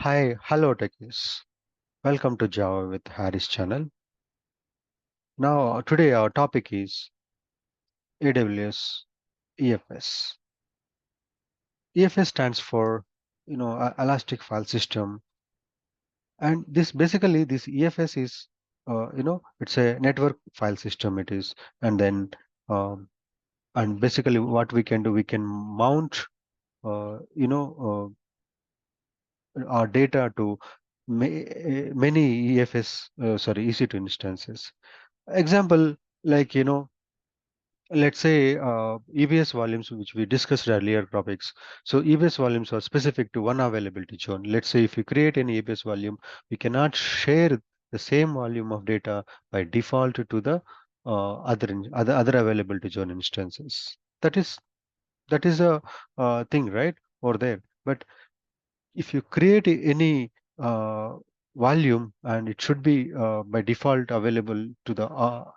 Hello techies. Welcome to Java with Harris channel. Now, today our topic is AWS EFS. EFS stands for, Elastic File System, and this EFS is, it's a network file system. It is, and then, um, and basically what we can do, we can mount, our data to many EC2 instances. Example, like, let's say EBS volumes, which we discussed earlier topics. So EBS volumes are specific to one availability zone. Let's say if you create an EBS volume, we cannot share the same volume of data by default to the other availability zone instances. That is a thing, right, over there. But if you create any uh, volume, and it should be by default available to the all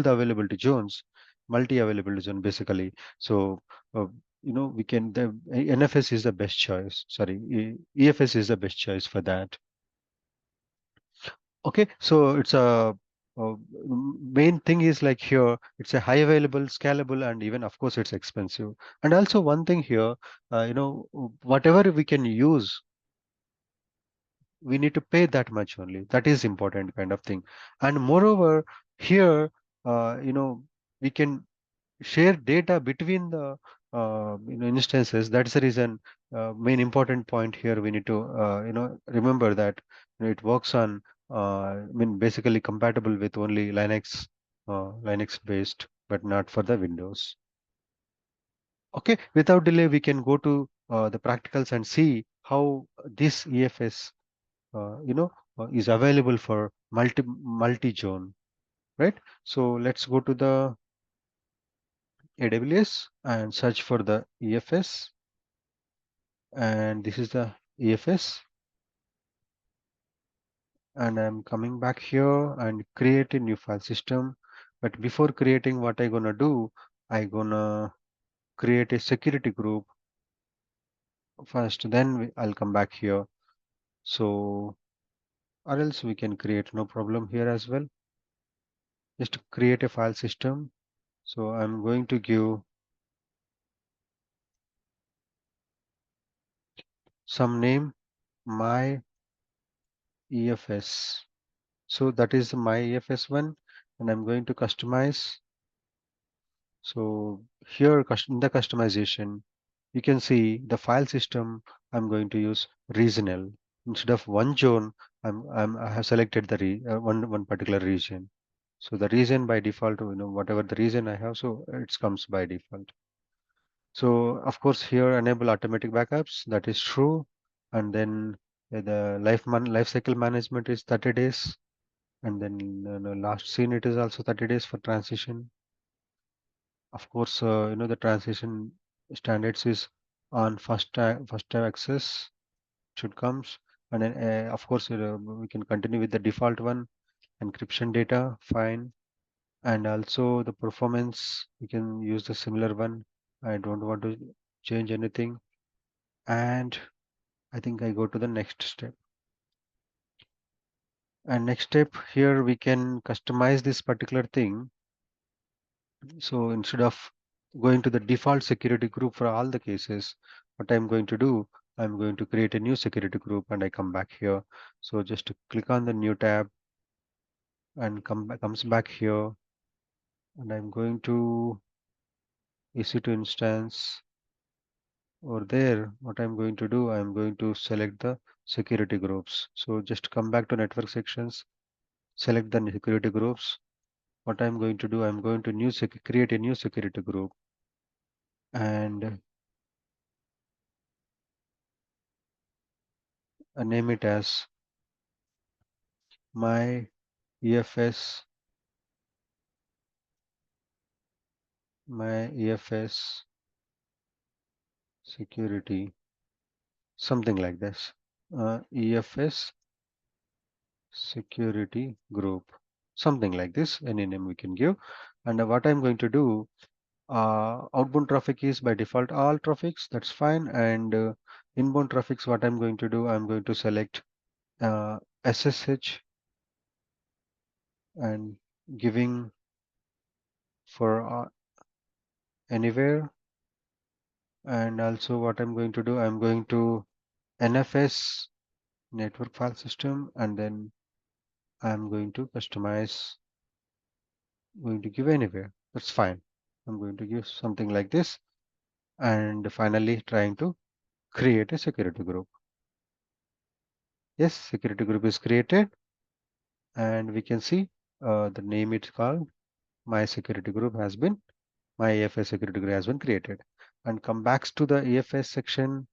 the availability zones, multi availability zone basically. So we can, the NFS is the best choice, sorry, EFS is the best choice for that. Okay, so it's a main thing is like here, it's a high available, scalable, and even of course it's expensive. And also one thing here, whatever we can use, we need to pay that much only. That is important kind of thing. And moreover, here, we can share data between the instances. That's the reason. Main important point here, we need to remember that it works on basically compatible with only Linux based, but not for the Windows. Okay, without delay, we can go to the practicals and see how this EFS is available for multi-zone, right? So let's go to the AWS and search for the EFS, and this is the EFS, and I'm coming back here and create a new file system. But before creating, what I gonna do, I gonna create a security group first, then I'll come back here. So, or else we can create, no problem here as well. Just create a file system. So I'm going to give some name, my EFS. So that is my EFS one, and I'm going to customize. So here in the customization, you can see the file system. I'm going to use regional instead of one zone. I have selected the one particular region. So the region by default, whatever the region I have, so it comes by default. So of course here enable automatic backups. That is true, and then the life cycle management is 30 days. And then last scene, it is also 30 days for transition. Of course, the transition standards is on first time access should comes. And then of course we can continue with the default one, encryption data, fine. And also the performance, we can use the similar one. I don't want to change anything. And I think I go to the next step. And next step here, we can customize this particular thing. So instead of going to the default security group for all the cases, what I'm going to do, I'm going to create a new security group, and I come back here. So just to click on the new tab and comes back here, and I'm going to EC2 instance. Over there, what I'm going to do, I'm going to select the security groups. So just come back to network sections, select the security groups. What I'm going to do, I'm going to create a new security group, and name it as my EFS, my EFS security, something like this. EFS security group, something like this, any name we can give. And what I'm going to do, outbound traffic is by default all traffics, that's fine. And Inbound traffics, what I'm going to do, I'm going to select SSH and giving for anywhere. And also what I'm going to do, I'm going to NFS network file system, and then I'm going to customize, going to give anywhere. That's fine. I'm going to give something like this, and finally trying to create a security group. Yes, security group is created, and we can see the name it's called my security group has been, my EFS security group has been created. And come back to the EFS section,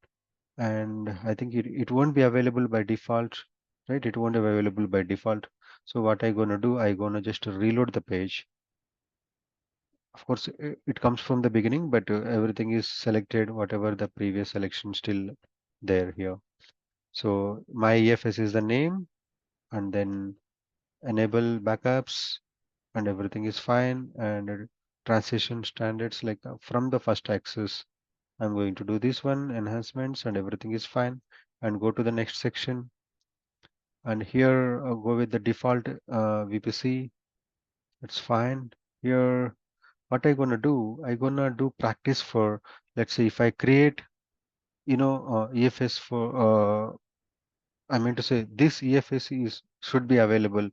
and I think it won't be available by default, right? It won't be available by default. So what I gonna do, I gonna just reload the page. Of course, it comes from the beginning, but everything is selected, whatever the previous selection still there here. So my EFS is the name, and then enable backups, and everything is fine. And transition standards, like from the first access, I'm going to do this one, enhancements, and everything is fine. And go to the next section. And here go with the default VPC. It's fine. Here, what I gonna do? I gonna do practice for, let's say if I create, EFS for, I mean to say this EFS is should be available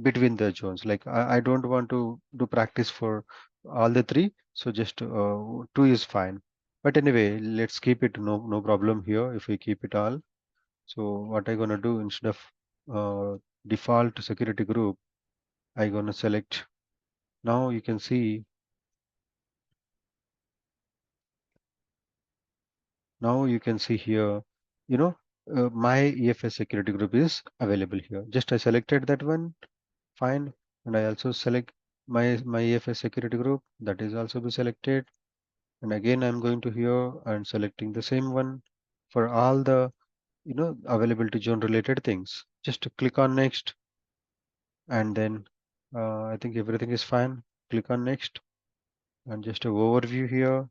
between the zones. Like I don't want to do practice for all the three, so just two is fine. But anyway, let's keep it, no problem here if we keep it all. So what I gonna do, instead of default security group, I gonna select. Now you can see, here, my EFS security group is available here. Just I selected that one, fine, and I also select my EFS security group, that is also be selected. And again, I'm going to here and selecting the same one for all the, availability zone related things. Just to click on next, and then I think everything is fine. Click on next, and just a overview here.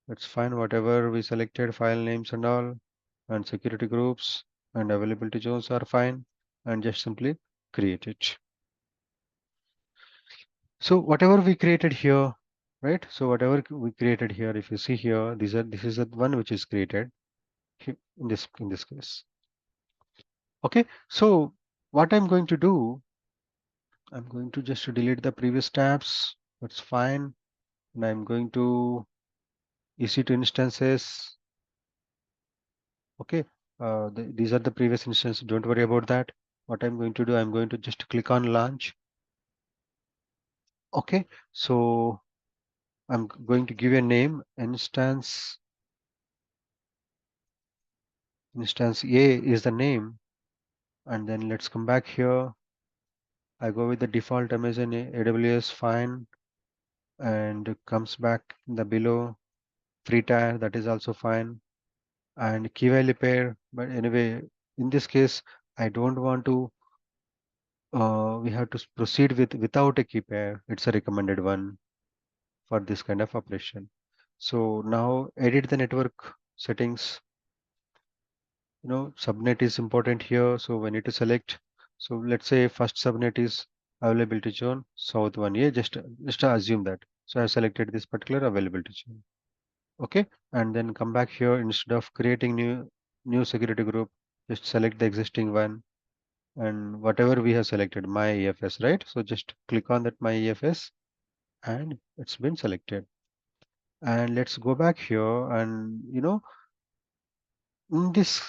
That's fine. Whatever we selected, file names and all, and security groups and availability zones are fine, and just simply create it. So whatever we created here, right? So whatever we created here, if you see here, this is the one which is created in this case. Okay, so what I'm going to do, I'm going to just delete the previous tabs. That's fine. And I'm going to EC2 instances. Okay, these are the previous instances. Don't worry about that. What I'm going to do, I'm going to just click on launch. Okay, so I'm going to give a name, instance A is the name. And then let's come back here. I go with the default Amazon AWS, fine, and comes back in the below free tier, that is also fine, and key value pair. But anyway, in this case, I don't want to. We have to proceed without a key pair. It's a recommended one for this kind of operation. So now edit the network settings. Subnet is important here, so we need to select. So let's say first subnet is availability zone south 1A. Just assume that. So I selected this particular availability zone. Okay, and then come back here. Instead of creating new security group, just select the existing one, and whatever we have selected, my EFS, right? So just click on that my EFS, and it's been selected. And let's go back here, and in this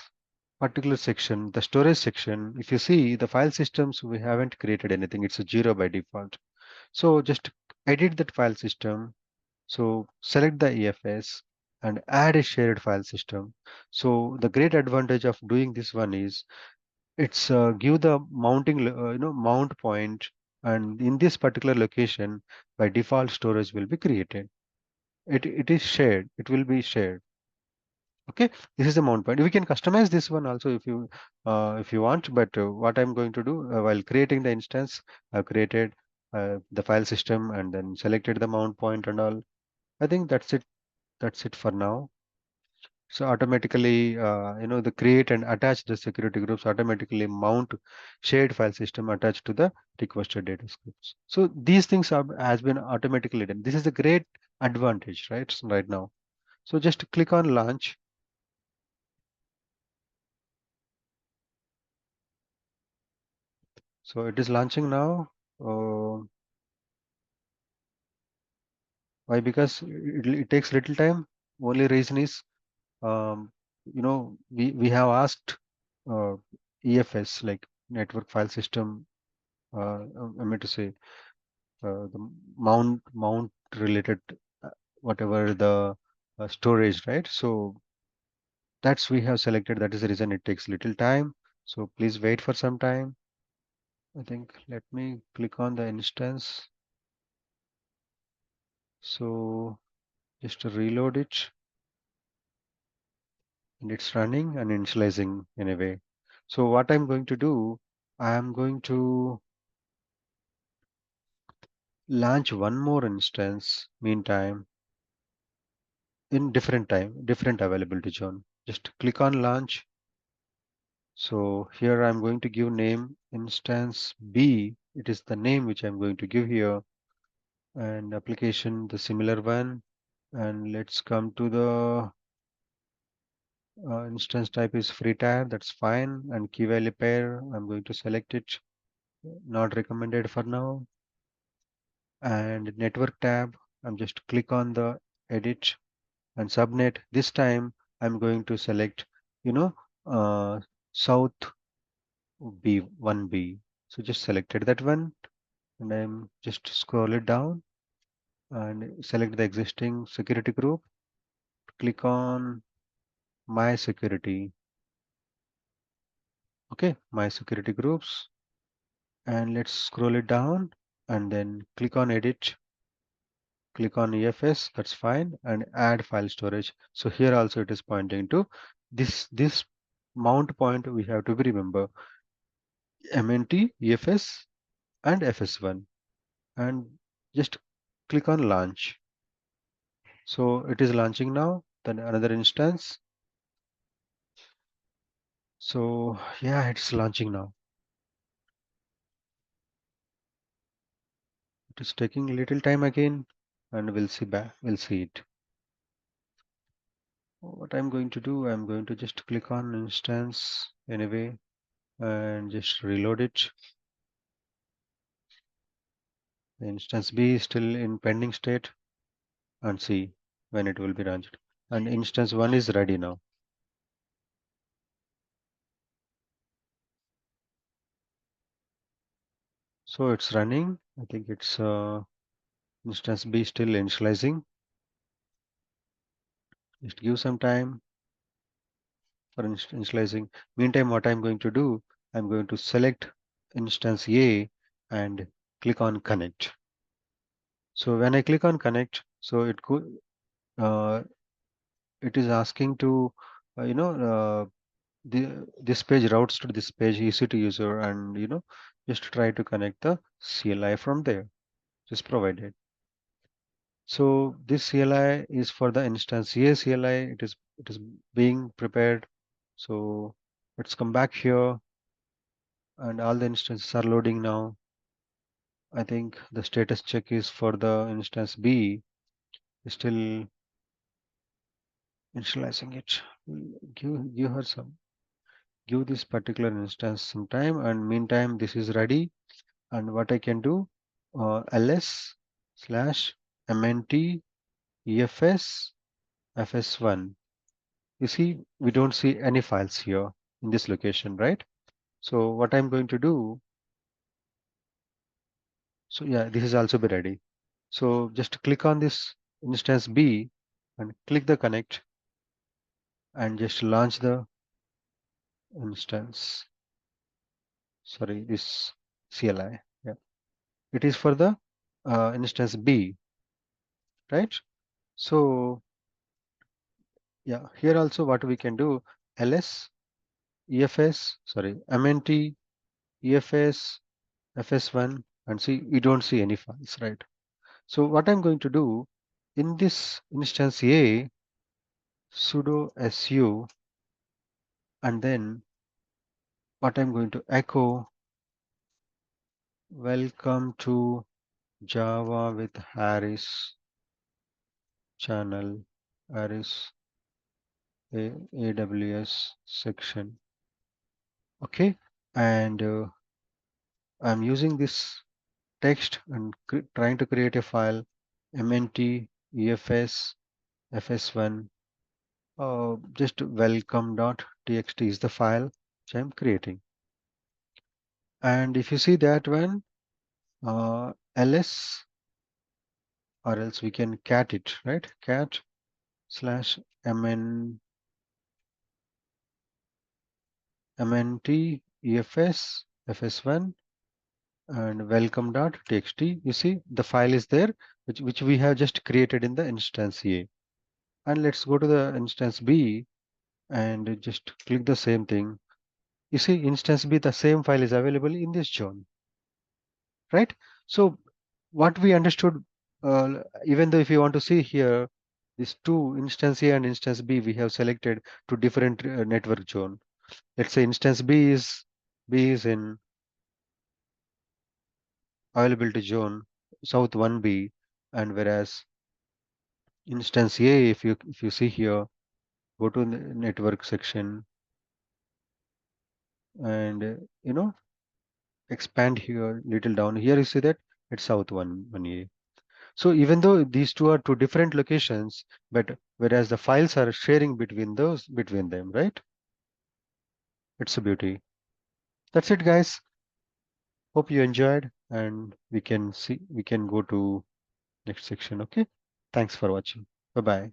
particular section, the storage section, if you see the file systems, we haven't created anything. It's a 0 by default. So just edit that file system. So select the EFS and add a shared file system. So the great advantage of doing this one is it's give the mount point, and in this particular location, by default storage will be created. It is shared. It will be shared. Okay, this is the mount point. We can customize this one also if you want. But what I'm going to do while creating the instance, I've created the file system and then selected the mount point and all. I think that's it. That's it for now. So automatically, the create and attach the security groups automatically mount shared file system attached to the requested data scripts. So these things are has been automatically done. This is a great advantage, right? Right now. So just click on launch. So it is launching now. Uh, why? Because it takes little time. Only reason is, we have asked uh, EFS, like network file system. I mean to say the mount related, uh, whatever the storage, right? So that's we have selected. That is the reason it takes little time. So please wait for some time. I think let me click on the instance. So just to reload it, and it's running and initializing anyway. So what I'm going to do, I am going to launch one more instance meantime in different availability zone. Just click on launch. So here I'm going to give name instance B. It is the name which I'm going to give here, and application the similar one. And let's come to the instance type is free tier. That's fine. And key value pair, I'm going to select it. Not recommended for now. And network tab, I'm just click on the edit and subnet. This time I'm going to select, you know, South B1B. So just selected that one, and I'm just scroll it down and select the existing security group. Click on my security. Okay, my security groups, and let's scroll it down and then click on edit. Click on EFS, that's fine, and add file storage. So here also it is pointing to this mount point. We have to be remember MNT, EFS, and FS1, and just click on launch. So it is launching now. Then another instance. So yeah, it's launching now. It is taking a little time again, and we'll see back. We'll see it. What I'm going to do, I'm going to just click on instance anyway and just reload it. The instance B is still in pending state, and see when it will be launched. And instance 1 is ready now. So it's running. I think it's instance B still initializing. Just give some time for initializing. Meantime, what I'm going to do, I'm going to select instance A and click on connect. So when I click on connect, so uh, it is asking to, this page routes to this page EC2 user, and just try to connect the CLI from there. Just provided. So this CLI is for the instance A CLI. It is being prepared. So let's come back here, and all the instances are loading now. I think the status check is for the instance B. Still initializing it. Give her some. Give this particular instance some time, and meantime this is ready. And what I can do, ls slash mnt efs fs1. You see, we don't see any files here in this location, right? So what I'm going to do, so yeah, this is also be ready. So just click on this instance B and click the connect and just launch the instance. Sorry, this CLI. Yeah, it is for the instance B, right? So yeah, here also what we can do, ls EFS, sorry, MNT, EFS, FS1, and see, we don't see any files, right? So what I'm going to do in this instance A, sudo su, and then what I'm going to echo, welcome to Java with Harris channel, Harris AWS section. Okay, and I'm using this text and trying to create a file, mnt EFS fs1, just welcome.txt is the file which I'm creating. And if you see that one, ls, or else we can cat it, right? Cat slash mnt EFS fs1 and welcome.txt. You see the file is there, which we have just created in the instance A. And let's go to the instance B and just click the same thing. You see instance B, the same file is available in this zone, right? So what we understood, even though if you want to see here, these two, instance A and instance B, we have selected two different network zone. Let's say instance B is in availability zone south 1B, and whereas instance A, if you see here, go to the network section and expand here little down here, you see that it's south 1A. So even though these two are two different locations, but whereas the files are sharing between them, right? It's a beauty. That's it, guys. Hope you enjoyed, and we can go to next section. Okay. Thanks for watching. Bye bye.